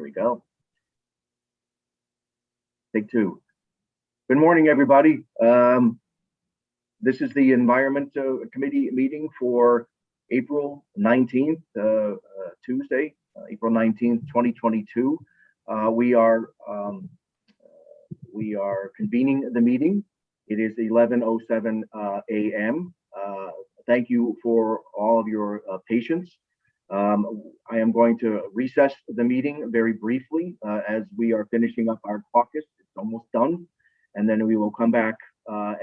we go. Take two. Good morning, everybody. This is the Environment Committee meeting for April 19th, Tuesday, April 19th, 2022. We are convening the meeting. It is 11:07 a.m. Thank you for all of your patience. I am going to recess the meeting very briefly as we are finishing up our caucus. It's almost done. And then we will come back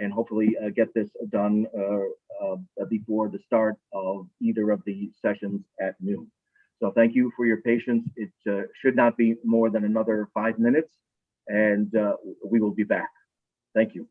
and hopefully get this done before the start of either of the sessions at noon. So thank you for your patience. It should not be more than another 5 minutes, and we will be back. Thank you.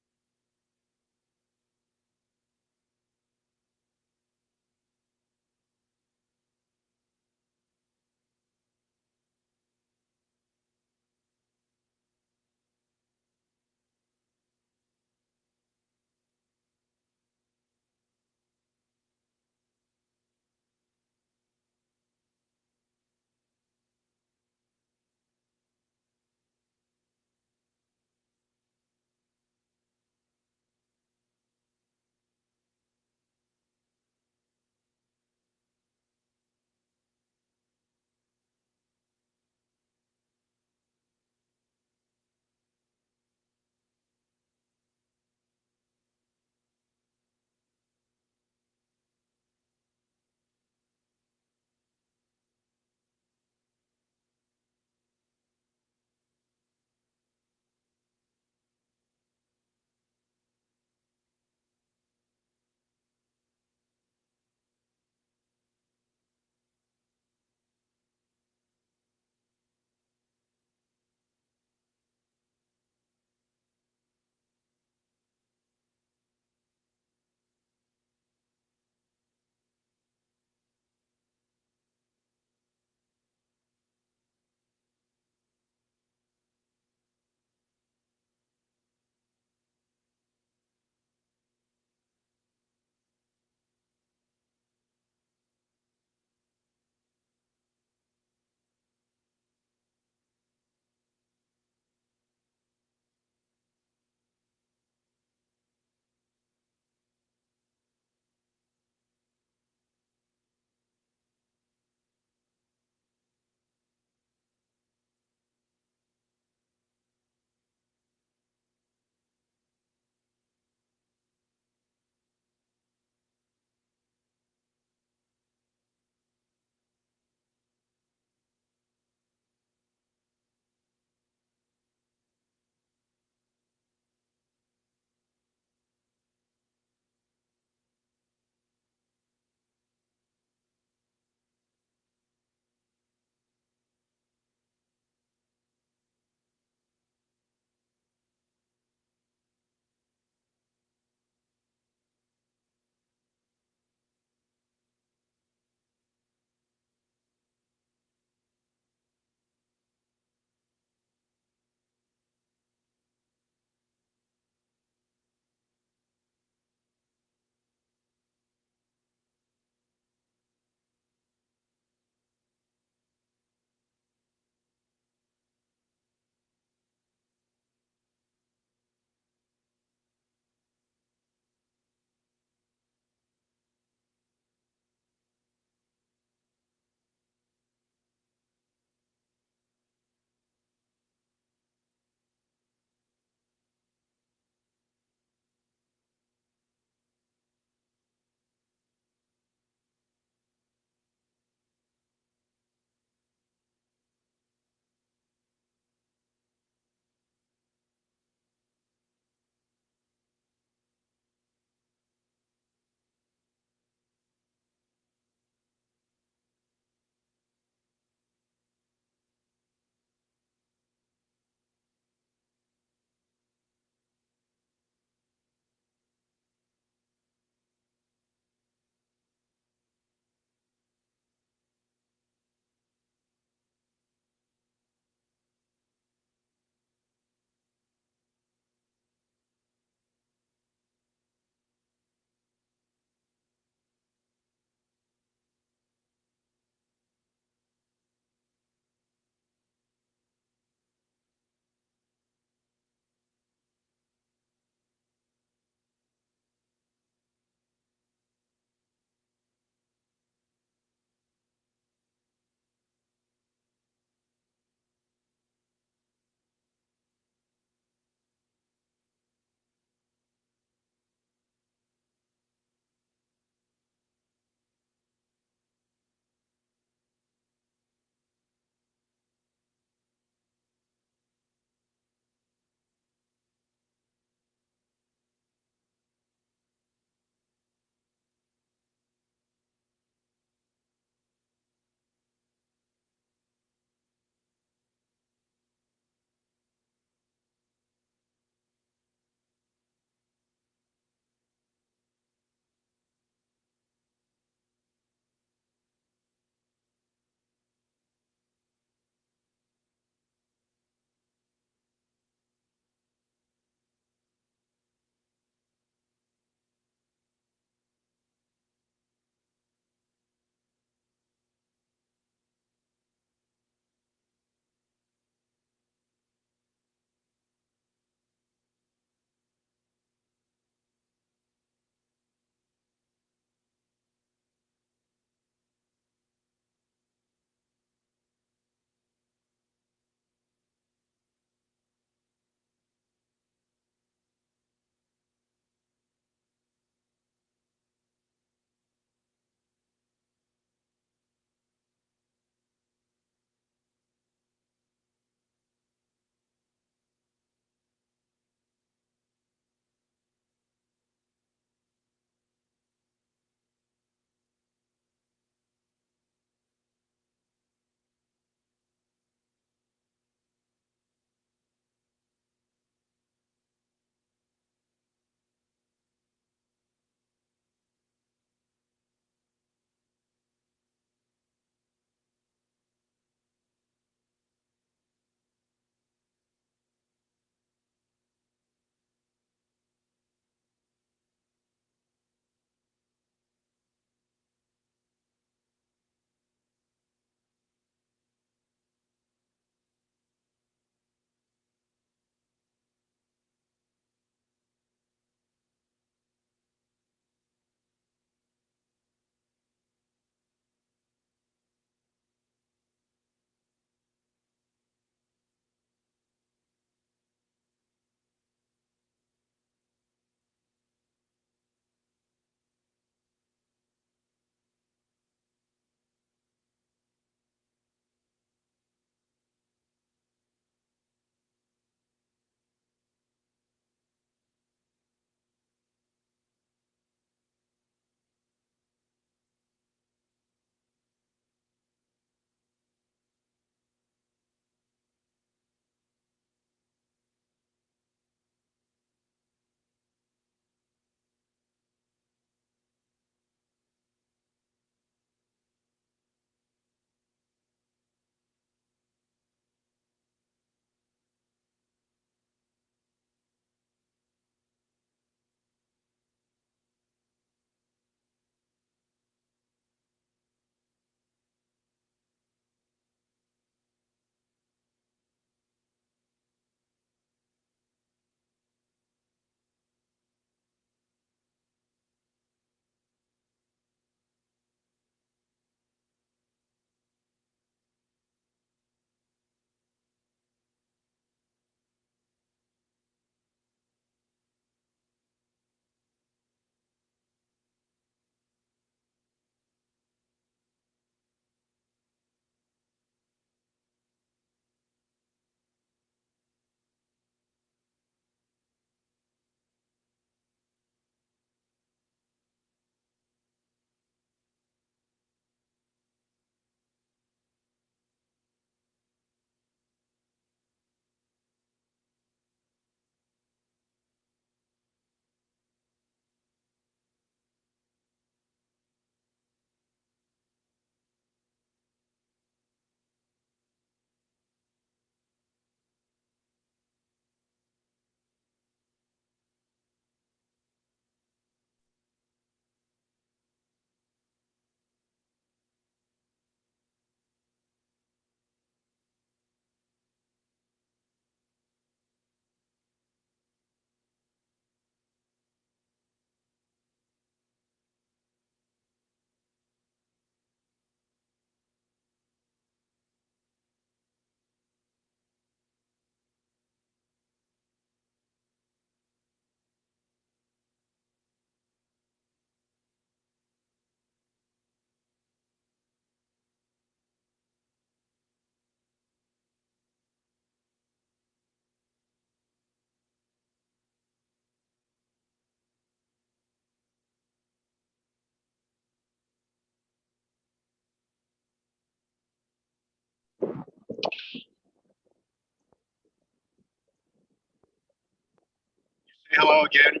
go again.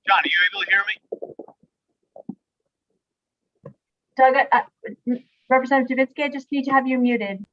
John, are you able to hear me? Doug, Representative Javinsky, I just need to have you muted.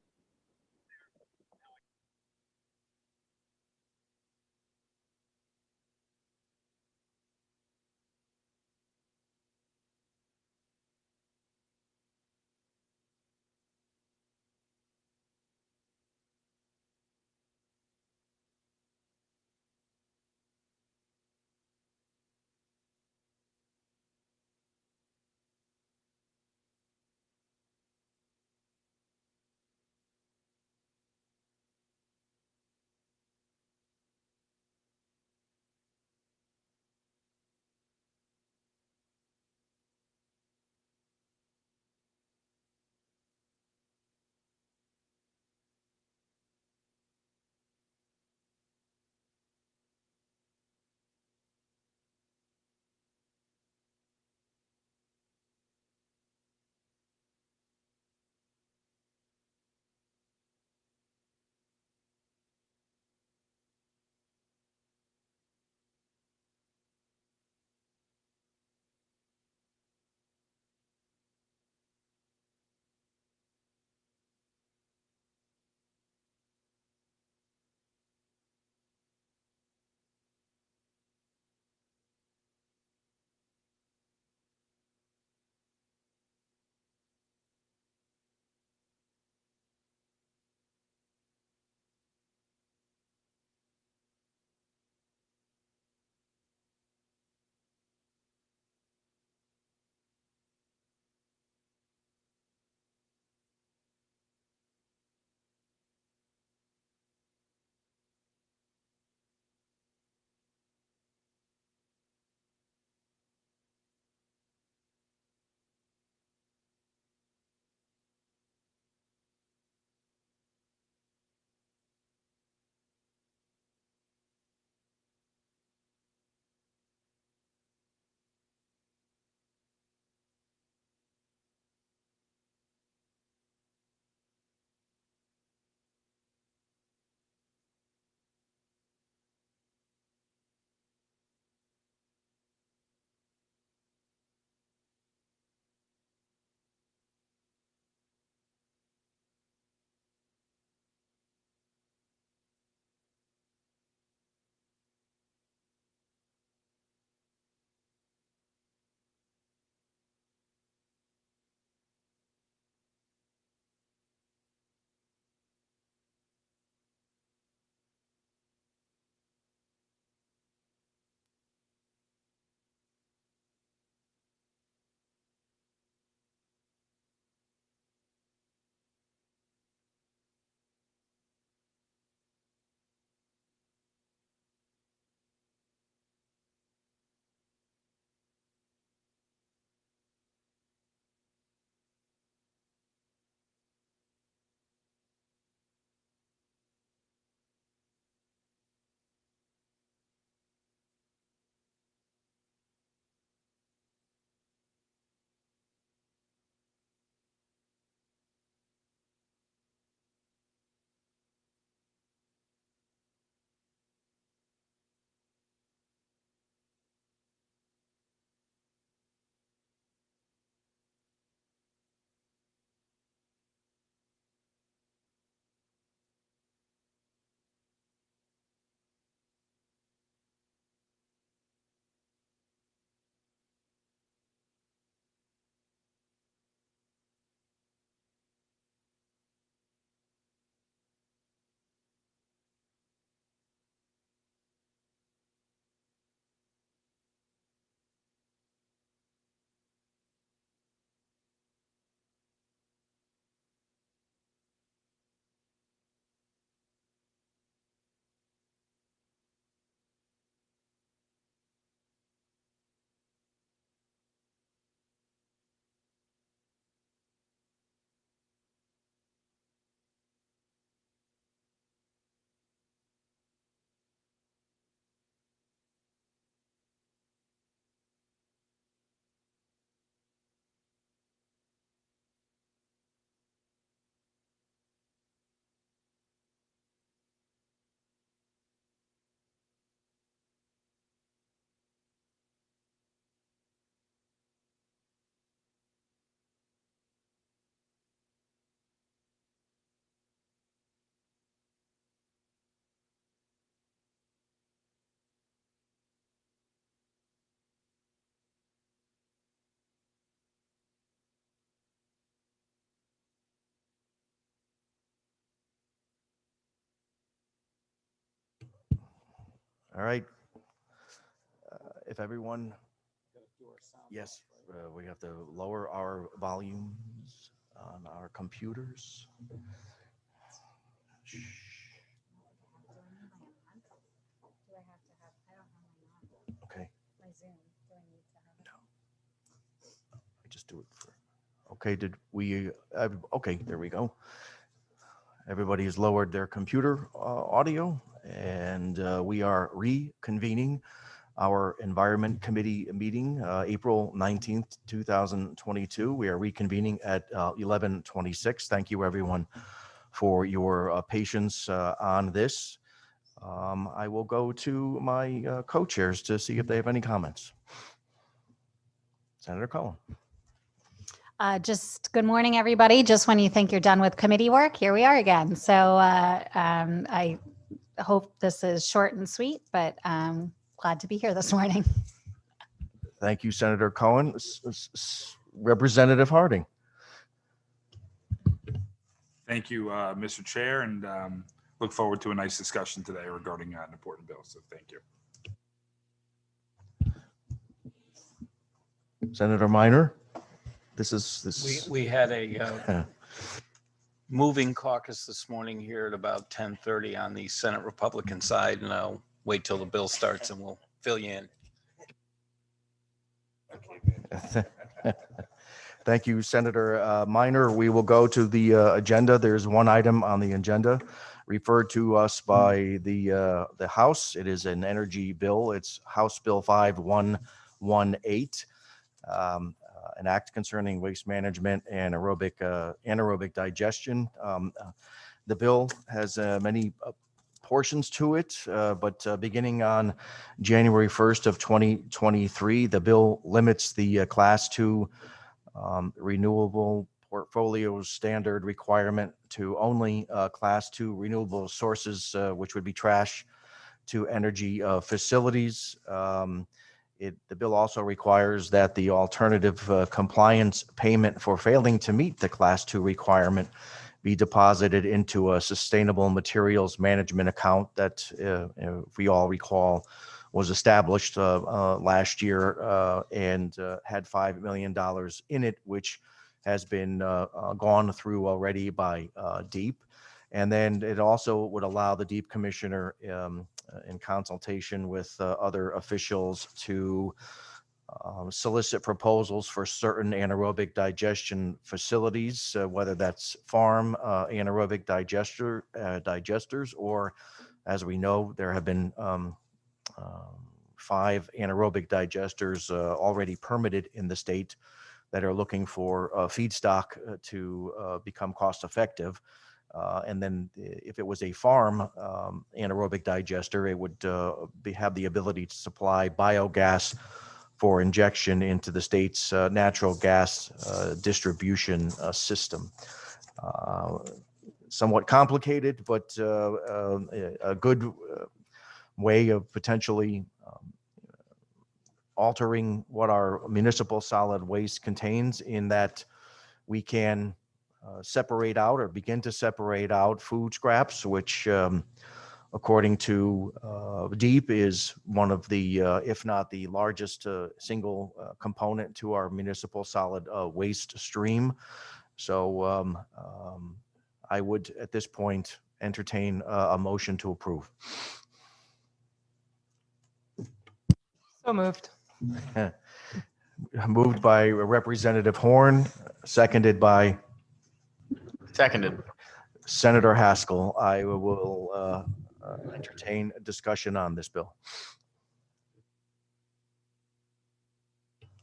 All right. If everyone, yes, we have to lower our volumes on our computers. Do I have to have, I don't have Okay, my Zoom. Do I need to have it? I just do it for, okay, did we, okay, there we go. Everybody has lowered their computer audio, and we are reconvening our Environment Committee meeting, April 19th, 2022. We are reconvening at 11:26. Thank you, everyone, for your patience on this. I will go to my co-chairs to see if they have any comments. Senator Cohen. Just good morning, everybody. Just when you think you're done with committee work, here we are again. So I hope this is short and sweet, but glad to be here this morning. Thank you, Senator Cohen. Representative Harding. Thank you, Mr. Chair, and look forward to a nice discussion today regarding an important bill. So thank you. Senator Minor. This. We had a moving caucus this morning here at about 10:30 on the Senate Republican side, and I'll wait till the bill starts and we'll fill you in. Thank you, Senator Minor. We will go to the agenda. There's one item on the agenda referred to us by the House. It is an energy bill. It's House Bill 5118, an act concerning waste management and anaerobic digestion. The bill has many portions to it, but beginning on January 1st of 2023, the bill limits the Class 2 renewable portfolios standard requirement to only Class 2 renewable sources, which would be trash to energy facilities. The bill also requires that the alternative compliance payment for failing to meet the Class 2 requirement be deposited into a sustainable materials management account that, if we all recall, was established last year and had $5 million in it, which has been gone through already by DEEP. And then it also would allow the DEEP commissioner, in consultation with other officials, to solicit proposals for certain anaerobic digestion facilities, whether that's farm anaerobic digesters, or, as we know, there have been 5 anaerobic digesters already permitted in the state that are looking for feedstock to become cost effective. And then if it was a farm anaerobic digester, it would have the ability to supply biogas for injection into the state's natural gas distribution system. Somewhat complicated, but a good way of potentially altering what our municipal solid waste contains, in that we can separate out or begin to separate out food scraps, which according to DEEP is one of the, if not the largest single component to our municipal solid waste stream. So I would at this point entertain a motion to approve. So moved. Moved by Representative Horn, seconded by Seconded. Senator Haskell. I will entertain a discussion on this bill.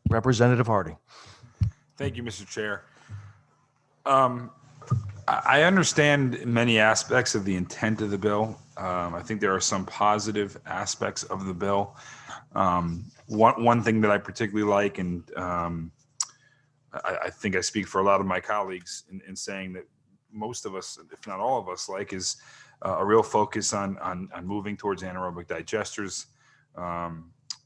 Representative Harding. Thank you, Mr. Chair. I understand many aspects of the intent of the bill. I think there are some positive aspects of the bill. One thing that I particularly like, and I think I speak for a lot of my colleagues in saying that most of us, if not all of us, like, is a real focus on moving towards anaerobic digesters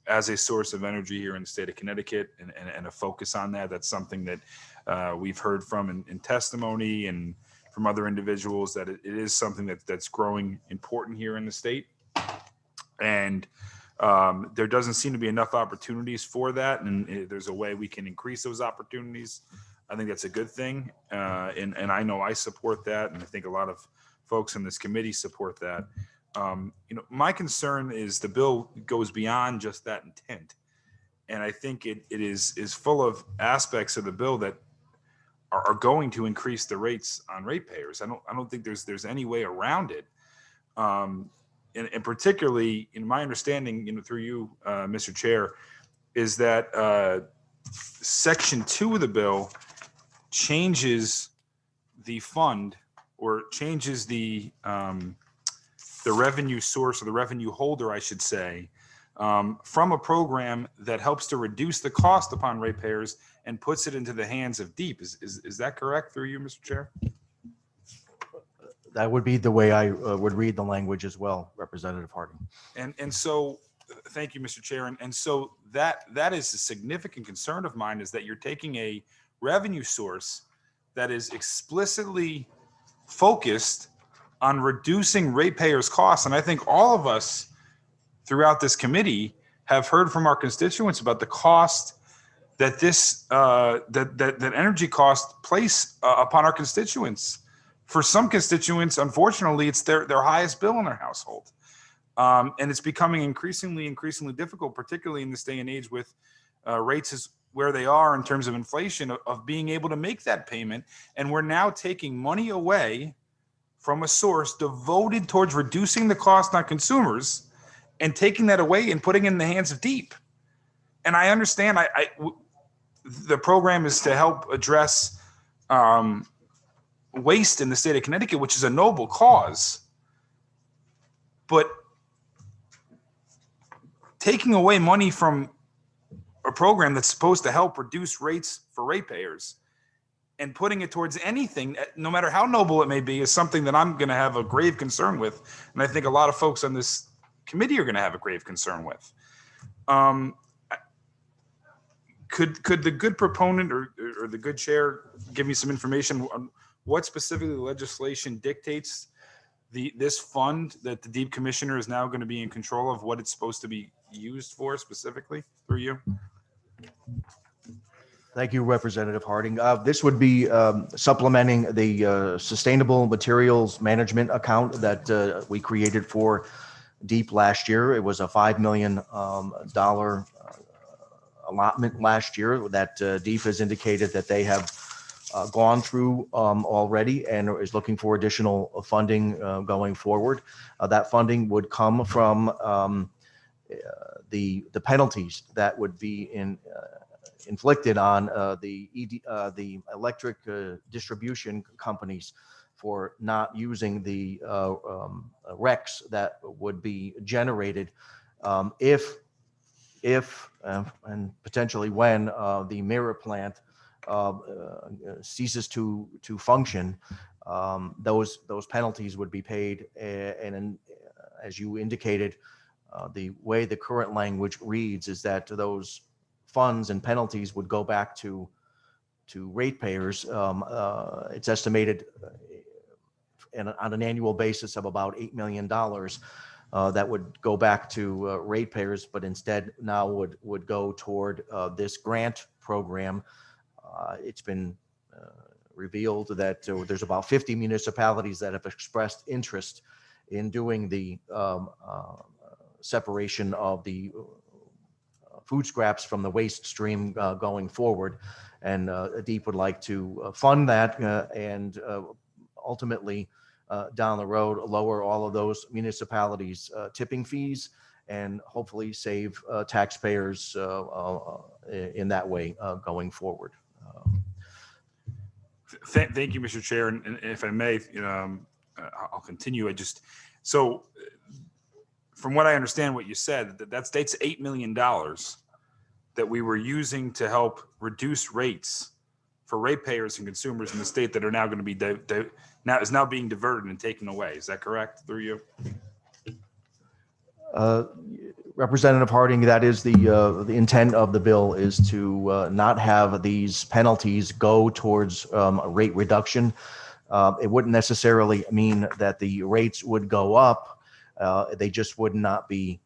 as a source of energy here in the state of Connecticut, and a focus on that. That's something that we've heard from in testimony and from other individuals, that it is something that's growing important here in the state. And there doesn't seem to be enough opportunities for that. And there's a way we can increase those opportunities. I think that's a good thing. And I know I support that. And I think a lot of folks in this committee support that. My concern is the bill goes beyond just that intent. And I think it is full of aspects of the bill that are going to increase the rates on ratepayers. I don't think there's any way around it. And particularly in my understanding, through you, Mr. Chair, is that Section 2 of the bill changes the fund, or changes the revenue source, or the revenue holder, I should say, from a program that helps to reduce the cost upon ratepayers and puts it into the hands of DEEP. Is that correct, through you, Mr. Chair? That would be the way I would read the language as well, Representative Harding. And so, thank you, Mr. Chair. And so that is a significant concern of mine, is that you're taking a revenue source that is explicitly focused on reducing ratepayers' costs. And I think all of us throughout this committee have heard from our constituents about the cost that this that energy costs place upon our constituents. For some constituents, unfortunately, it's their highest bill in their household. And it's becoming increasingly difficult, particularly in this day and age with rates as where they are in terms of inflation, of being able to make that payment. And we're now taking money away from a source devoted towards reducing the cost on consumers, and taking that away and putting it in the hands of DEEP. And I understand the program is to help address waste in the state of Connecticut, which is a noble cause. But taking away money from a program that's supposed to help reduce rates for ratepayers and putting it towards anything, no matter how noble it may be, is something that I'm going to have a grave concern with. And I think a lot of folks on this committee are going to have a grave concern with. Could the good proponent or the good chair give me some information on what specifically the legislation dictates this fund that the DEEP commissioner is now going to be in control of, what it's supposed to be used for specifically, through you? Thank you, Representative Harding. This would be supplementing the Sustainable Materials Management account that we created for DEEP last year. It was a $5 million allotment last year that DEEP has indicated that they have gone through already, and is looking for additional funding going forward. That funding would come from the penalties that would be inflicted on the electric distribution companies for not using the RECs that would be generated if and potentially when the mirror plant ceases to function. Those penalties would be paid, and as you indicated, the way the current language reads is that those funds and penalties would go back to ratepayers. It's estimated on an annual basis of about $8 million that would go back to ratepayers, but instead now would go toward this grant program. It's been revealed that there's about 50 municipalities that have expressed interest in doing the separation of the food scraps from the waste stream going forward. And DEEP would like to fund that and ultimately down the road lower all of those municipalities' tipping fees, and hopefully save taxpayers in that way going forward. Thank you, Mr. Chair. And if I may, I'll continue. So from what I understand, what you said, that states $8 million that we were using to help reduce rates for ratepayers and consumers in the state that are now going to be now being diverted and taken away. Is that correct, through you? Representative Harding, that is the intent of the bill, is to not have these penalties go towards a rate reduction. It wouldn't necessarily mean that the rates would go up. They just would not be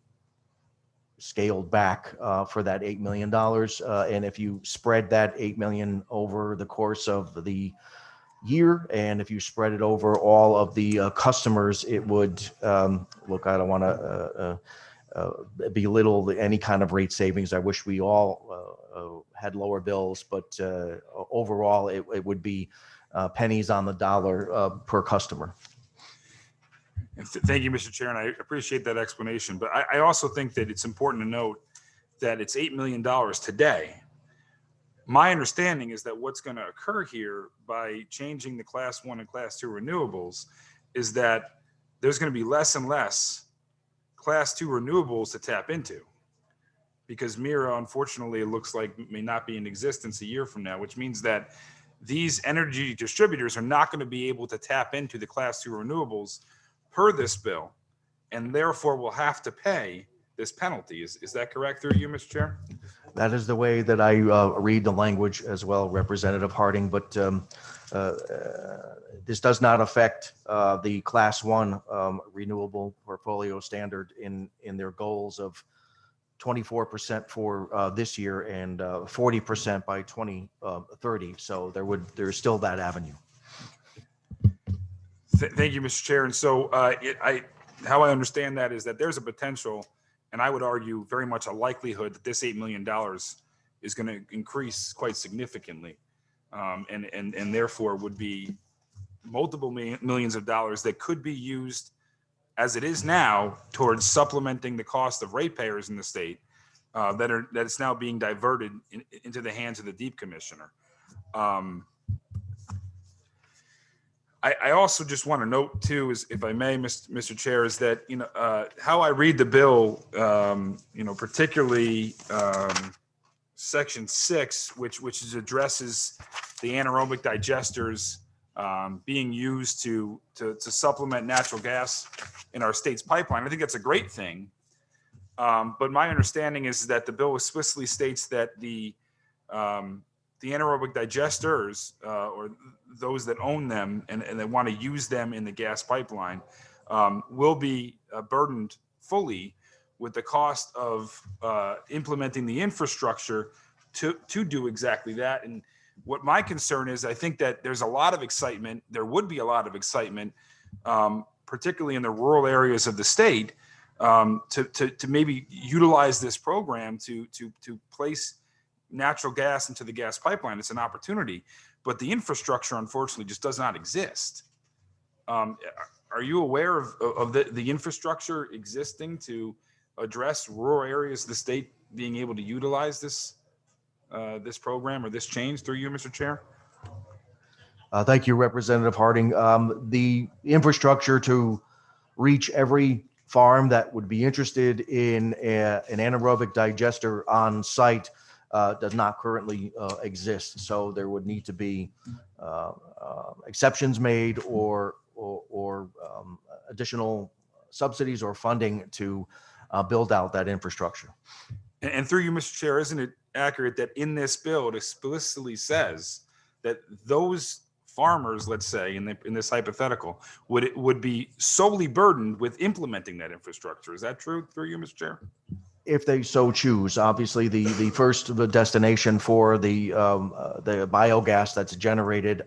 scaled back for that $8 million. And if you spread that 8 million over the course of the year, and if you spread it over all of the customers, it would look, I don't want to belittle any kind of rate savings. I wish we all had lower bills, but overall it would be pennies on the dollar per customer. And thank you, Mr. Chair, and I appreciate that explanation. But I also think that it's important to note that it's $8 million today. My understanding is that what's going to occur here by changing the Class 1 and Class 2 renewables is that there's going to be less and less Class 2 renewables to tap into, because Mira, unfortunately, it looks like may not be in existence a year from now, which means that these energy distributors are not going to be able to tap into the Class 2 renewables per this bill, and therefore will have to pay this penalty. Is that correct through you, Mr. Chair? That is the way that I read the language as well, Representative Harding, but this does not affect the Class 1 renewable portfolio standard in their goals of 24% for this year and 40% by 2030. So there's still that avenue. Thank you, Mr. Chair. And so how I understand that is that there's a potential, and I would argue very much a likelihood, that this $8 million is going to increase quite significantly, and therefore would be multiple millions of dollars that could be used, as it is now, towards supplementing the cost of ratepayers in the state that is now being diverted into the hands of the Deep Commissioner. I also just want to note too, is, if I may, Mr. Chair, is that, how I read the bill, particularly Section 6, which addresses the anaerobic digesters being used to supplement natural gas in our state's pipeline. I think that's a great thing. But my understanding is that the bill explicitly states that the anaerobic digesters, or those that own them and they want to use them in the gas pipeline, will be burdened fully with the cost of implementing the infrastructure to do exactly that. And what my concern is, I think that there's a lot of excitement. There would be a lot of excitement, particularly in the rural areas of the state, to maybe utilize this program to place natural gas into the gas pipeline. It's an opportunity, but the infrastructure, unfortunately, just does not exist. Are you aware of the infrastructure existing to address rural areas of the state being able to utilize this program or this change through you, Mr. Chair? Thank you, Representative Harding. The infrastructure to reach every farm that would be interested in an anaerobic digester on site does not currently exist. So there would need to be exceptions made or additional subsidies or funding to build out that infrastructure. And through you, Mr. Chair, isn't it accurate that in this bill it explicitly says that those farmers, let's say in this hypothetical, would be solely burdened with implementing that infrastructure? Is that true through you, Mr. Chair? If they so choose. Obviously, the first destination for the biogas that's generated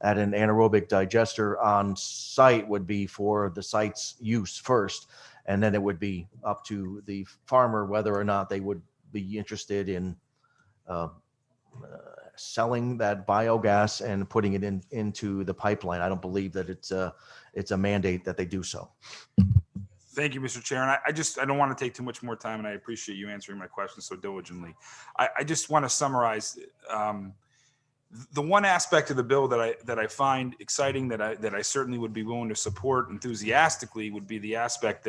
at an anaerobic digester on site would be for the site's use first, and then it would be up to the farmer whether or not they would be interested in selling that biogas and putting it into the pipeline. I don't believe that it's a mandate that they do so. Thank you, Mr. Chair. And I don't want to take too much more time, and I appreciate you answering my questions so diligently. I just want to summarize the one aspect of the bill that I find exciting, that I certainly would be willing to support enthusiastically, would be the aspect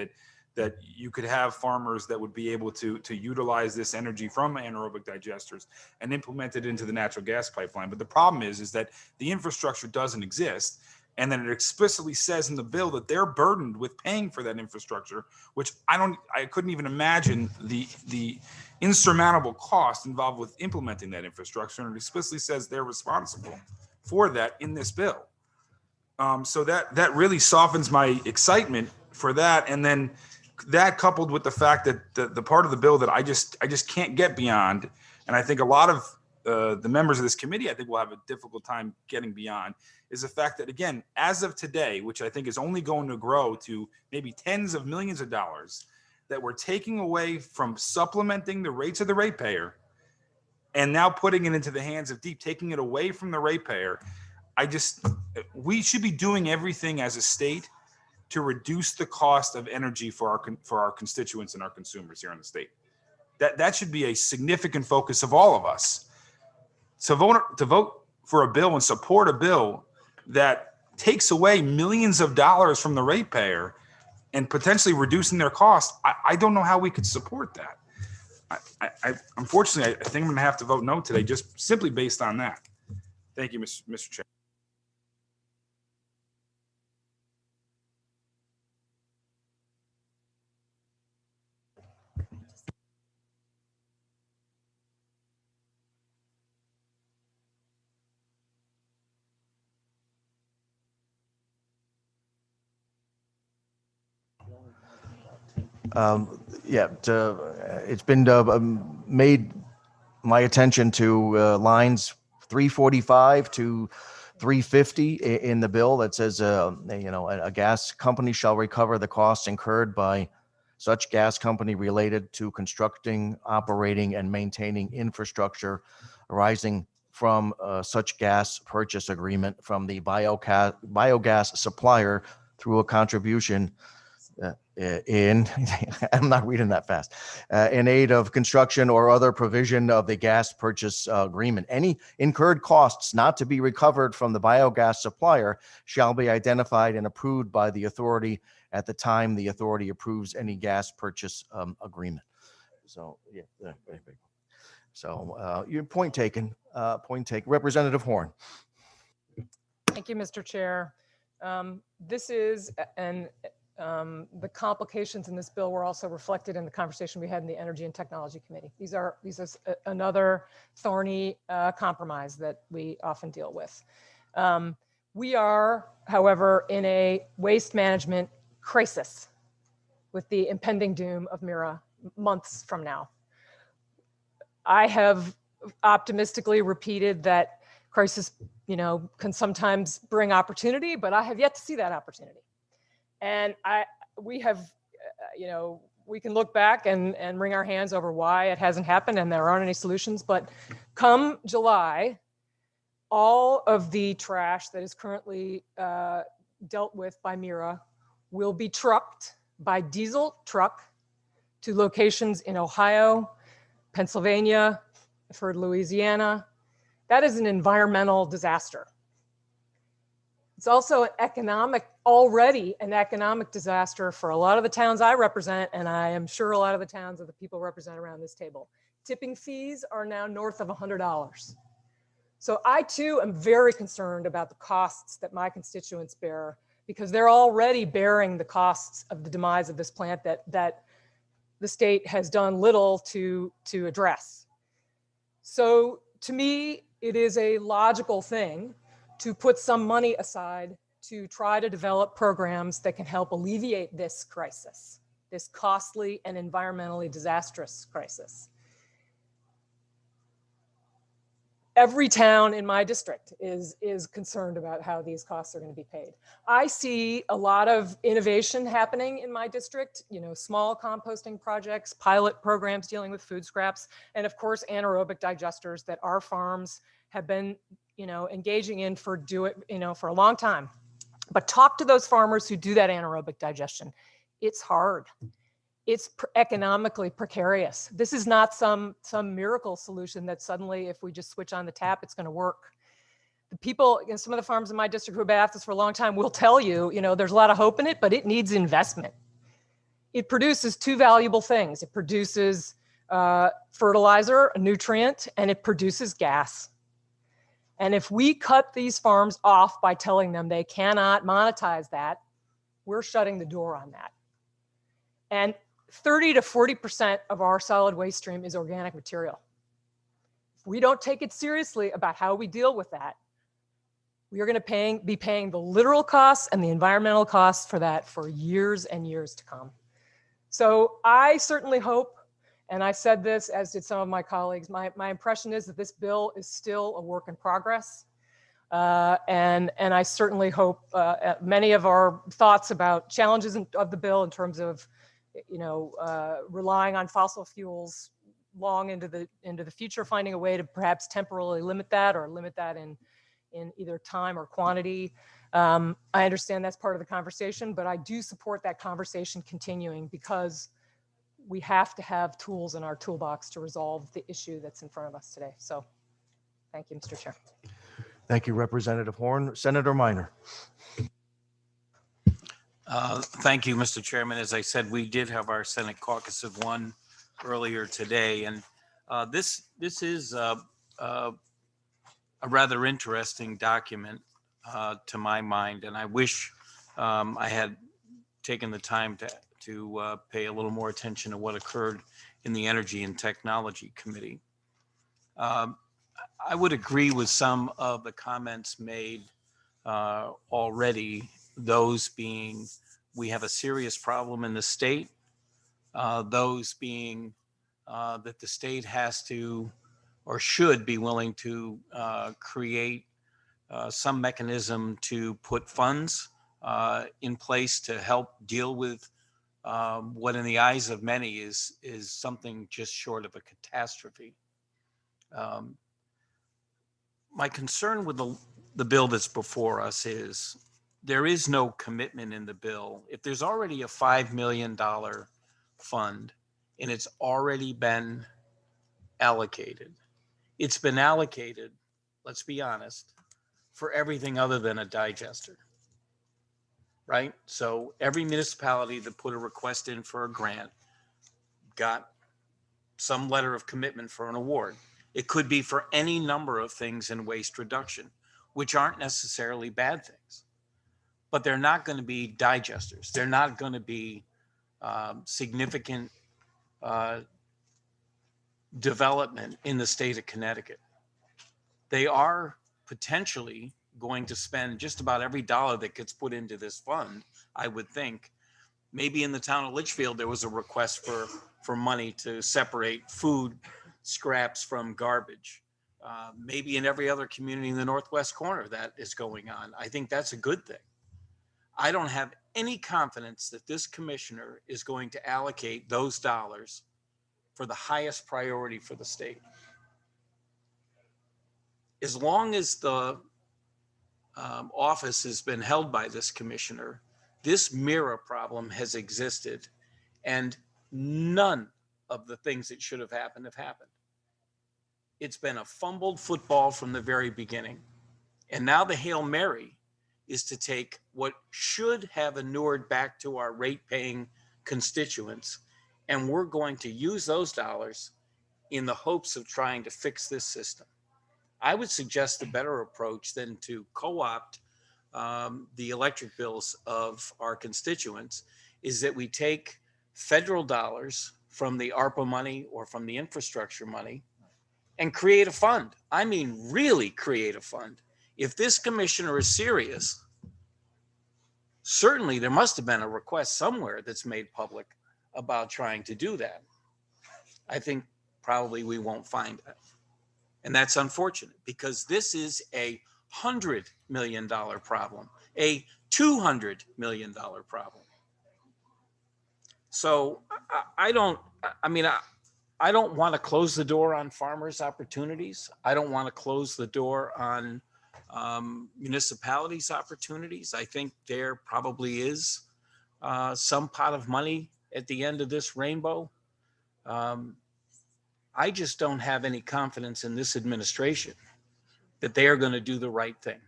that you could have farmers that would be able to utilize this energy from anaerobic digesters and implement it into the natural gas pipeline. But the problem is that the infrastructure doesn't exist. And then it explicitly says in the bill that they're burdened with paying for that infrastructure, which I couldn't even imagine the insurmountable cost involved with implementing that infrastructure. And it explicitly says they're responsible for that in this bill. So that really softens my excitement for that. And then that coupled with the fact that the part of the bill that I just can't get beyond, and I think a lot of the members of this committee, I think, will have a difficult time getting beyond, is the fact that, again, as of today, which I think is only going to grow to maybe tens of millions of dollars, that we're taking away from supplementing the rates of the ratepayer and now putting it into the hands of DEEP, taking it away from the ratepayer. We should be doing everything as a state to reduce the cost of energy for our constituents and our consumers here in the state. That should be a significant focus of all of us. So to vote for a bill and support a bill that takes away millions of dollars from the ratepayer and potentially reducing their cost, I don't know how we could support that. Unfortunately, I think I'm going to have to vote no today, just simply based on that. Thank you, Mr. Chair. It's been made my attention to lines 345 to 350 in the bill that says, a gas company shall recover the costs incurred by such gas company related to constructing, operating, and maintaining infrastructure arising from such gas purchase agreement from the biogas supplier through a contribution I'm not reading that fast, in aid of construction or other provision of the gas purchase agreement. Any incurred costs not to be recovered from the biogas supplier shall be identified and approved by the authority at the time the authority approves any gas purchase agreement. So, yeah. So your point taken. Representative Horn. Thank you, Mr. Chair. This is the complications in this bill were also reflected in the conversation we had in the Energy and Technology Committee. These are another thorny compromise that we often deal with. We are, however, in a waste management crisis with the impending doom of Mira months from now. I have optimistically repeated that crisis, can sometimes bring opportunity, but I have yet to see that opportunity. And we have, we can look back and wring our hands over why it hasn't happened and there aren't any solutions. But come July, all of the trash that is currently dealt with by Mira will be trucked by diesel truck to locations in Ohio, Pennsylvania, I've heard Louisiana. That is an environmental disaster. It's also already an economic disaster for a lot of the towns I represent, and I am sure a lot of the towns of the people represent around this table. Tipping fees are now north of $100. So I too am very concerned about the costs that my constituents bear, because they're already bearing the costs of the demise of this plant that the state has done little to address. So to me, it is a logical thing to put some money aside to try to develop programs that can help alleviate this crisis, this costly and environmentally disastrous crisis. Every town in my district is concerned about how these costs are going to be paid. I see a lot of innovation happening in my district, small composting projects, pilot programs dealing with food scraps, and of course, anaerobic digesters that our farms have been, engaging in for a long time. But talk to those farmers who do that anaerobic digestion. It's hard. It's economically precarious. This is not some miracle solution that suddenly, if we just switch on the tap, it's going to work. The people in some of the farms in my district who have been at this for a long time will tell you, there's a lot of hope in it, but it needs investment. It produces two valuable things. It produces fertilizer, a nutrient, and it produces gas. And if we cut these farms off by telling them they cannot monetize that, we're shutting the door on that. And 30 to 40% of our solid waste stream is organic material. If we don't take it seriously about how we deal with that, we are going to be paying the literal costs and the environmental costs for that for years and years to come. So I certainly hope, and I said this, as did some of my colleagues, my impression is that this bill is still a work in progress. And I certainly hope many of our thoughts about challenges of the bill in terms of, relying on fossil fuels long into the future, finding a way to perhaps temporarily limit that or limit that in either time or quantity. I understand that's part of the conversation, but I do support that conversation continuing because we have to have tools in our toolbox to resolve the issue that's in front of us today. So thank you, Mr. Chair. Thank you, Representative Horn. Senator Minor. Thank you, Mr. Chairman. As I said, we did have our Senate Caucus of One earlier today, and this is a rather interesting document to my mind, and I wish I had taken the time to pay a little more attention to what occurred in the Energy and Technology Committee. I would agree with some of the comments made already, those being we have a serious problem in the state, those being that the state has to or should be willing to create some mechanism to put funds in place to help deal with what in the eyes of many is something just short of a catastrophe. My concern with the bill that's before us is there is no commitment in the bill. If there's already a $5 million fund and it's already been allocated, it's been allocated, let's be honest, for everything other than a digester, right? So every municipality that put a request in for a grant got some letter of commitment for an award. It could be for any number of things in waste reduction, which aren't necessarily bad things, but they're not going to be digesters. They're not going to be significant development in the state of Connecticut. They are potentially going to spend just about every dollar that gets put into this fund, I would think. Maybe in the town of Litchfield, there was a request for money to separate food scraps from garbage. Maybe in every other community in the Northwest corner that is going on. I think that's a good thing. I don't have any confidence that this commissioner is going to allocate those dollars for the highest priority for the state. As long as the office has been held by this commissioner, this mirror problem has existed, and none of the things that should have happened have happened. It's been a fumbled football from the very beginning. And now the Hail Mary is to take what should have inured back to our rate-paying constituents, and we're going to use those dollars in the hopes of trying to fix this system. I would suggest a better approach than to co-opt the electric bills of our constituents is that we take federal dollars from the ARPA money or from the infrastructure money and create a fund. I mean, really create a fund. If this commissioner is serious, certainly there must have been a request somewhere that's made public about trying to do that. I think probably we won't find it. And that's unfortunate because this is a $100 million problem, a $200 million problem. So I don't want to close the door on farmers' opportunities. I don't want to close the door on municipalities' opportunities. I think there probably is some pot of money at the end of this rainbow. I just don't have any confidence in this administration that they are going to do the right thing.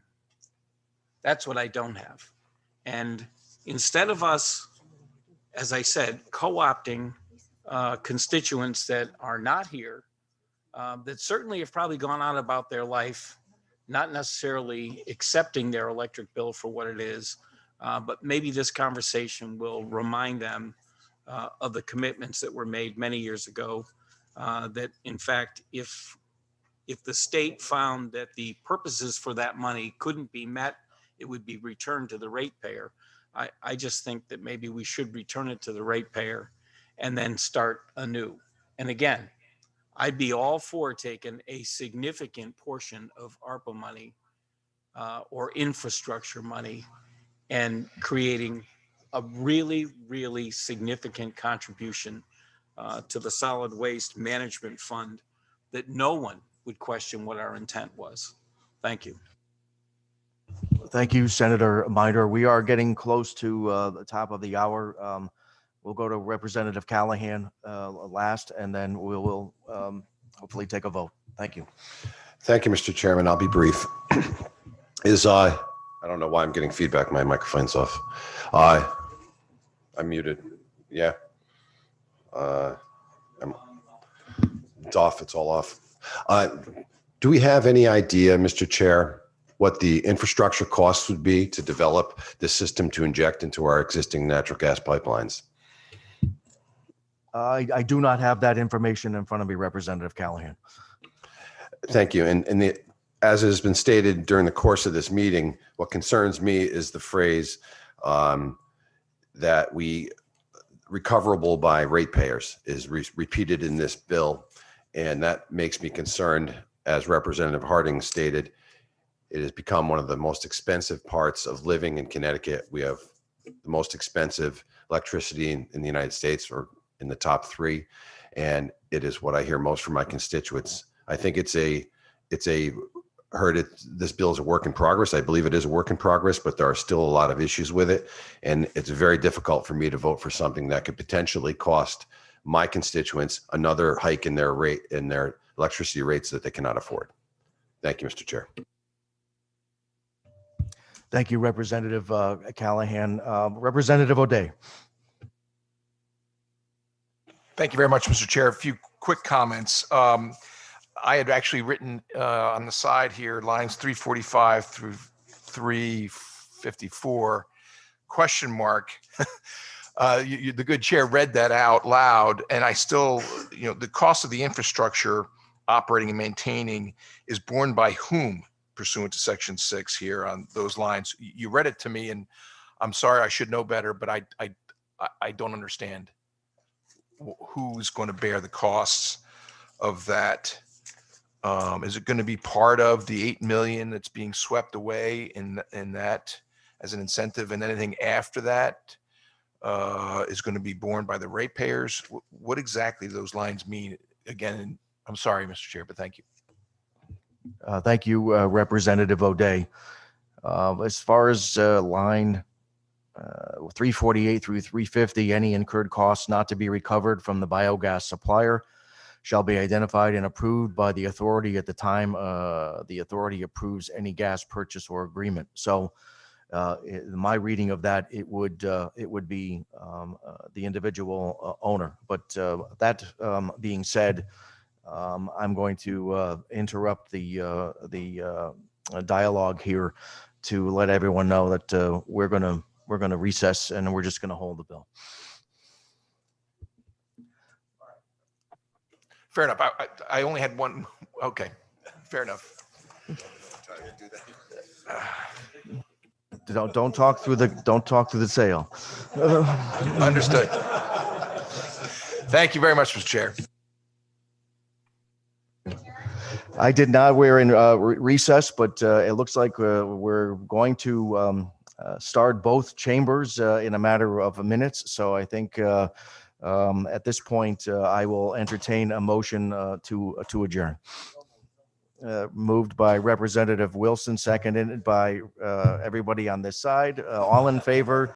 That's what I don't have. And instead of us, as I said, co-opting constituents that are not here, that certainly have probably gone on about their life, not necessarily accepting their electric bill for what it is, but maybe this conversation will remind them of the commitments that were made many years ago, that in fact, if the state found that the purposes for that money couldn't be met, it would be returned to the ratepayer. I just think that maybe we should return it to the ratepayer and then start anew. And again, I'd be all for taking a significant portion of ARPA money or infrastructure money and creating a really, really significant contribution to the solid waste management fund that no one would question what our intent was. Thank you. Thank you, Senator Minor. We are getting close to the top of the hour. We'll go to Representative Callahan last, and then we will hopefully take a vote. Thank you. Thank you, Mr. Chairman. I'll be brief. I don't know why I'm getting feedback. My microphone's off. I'm muted. Yeah. It's off. It's all off. Do we have any idea, Mr. Chair, what the infrastructure costs would be to develop this system to inject into our existing natural gas pipelines? I do not have that information in front of me, Representative Callahan. Thank you. And as has been stated during the course of this meeting, what concerns me is the phrase that we recoverable by ratepayers is repeated in this bill. And that makes me concerned. As Representative Harding stated, it has become one of the most expensive parts of living in Connecticut. We have the most expensive electricity in the United States, or in the top 3. And it is what I hear most from my constituents. I think this bill is a work in progress. I believe it is a work in progress, but there are still a lot of issues with it. And it's very difficult for me to vote for something that could potentially cost my constituents another hike in their electricity rates that they cannot afford. Thank you, Mr. Chair. Thank you, Representative Callahan. Representative O'Day. Thank you very much, Mr. Chair. A few quick comments. I had actually written on the side here, lines 345 through 354, question mark. The good chair read that out loud, and I still, the cost of the infrastructure operating and maintaining is borne by whom pursuant to section 6 here on those lines. You read it to me, and I'm sorry, I should know better, but I don't understand who's going to bear the costs of that. Is it going to be part of the 8 million that's being swept away in that as an incentive, and anything after that is going to be borne by the ratepayers? What exactly do those lines mean? Again, I'm sorry, Mr. Chair, but thank you. Thank you, Representative O'Day. As far as line 348 through 350, any incurred costs not to be recovered from the biogas supplier shall be identified and approved by the authority at the time the authority approves any gas purchase or agreement. So my reading of that, it would be the individual owner. But that being said, I'm going to interrupt the dialogue here to let everyone know that we're going to recess, and we're just going to hold the bill. Fair enough. I only had one. Okay, fair enough. Don't talk through the sale. Understood. Thank you very much, Mr. Chair. I did not. We're in recess, but it looks like we're going to start both chambers in a matter of minutes. So I think at this point, I will entertain a motion to adjourn. Moved by Representative Wilson, seconded by everybody on this side. All in favor,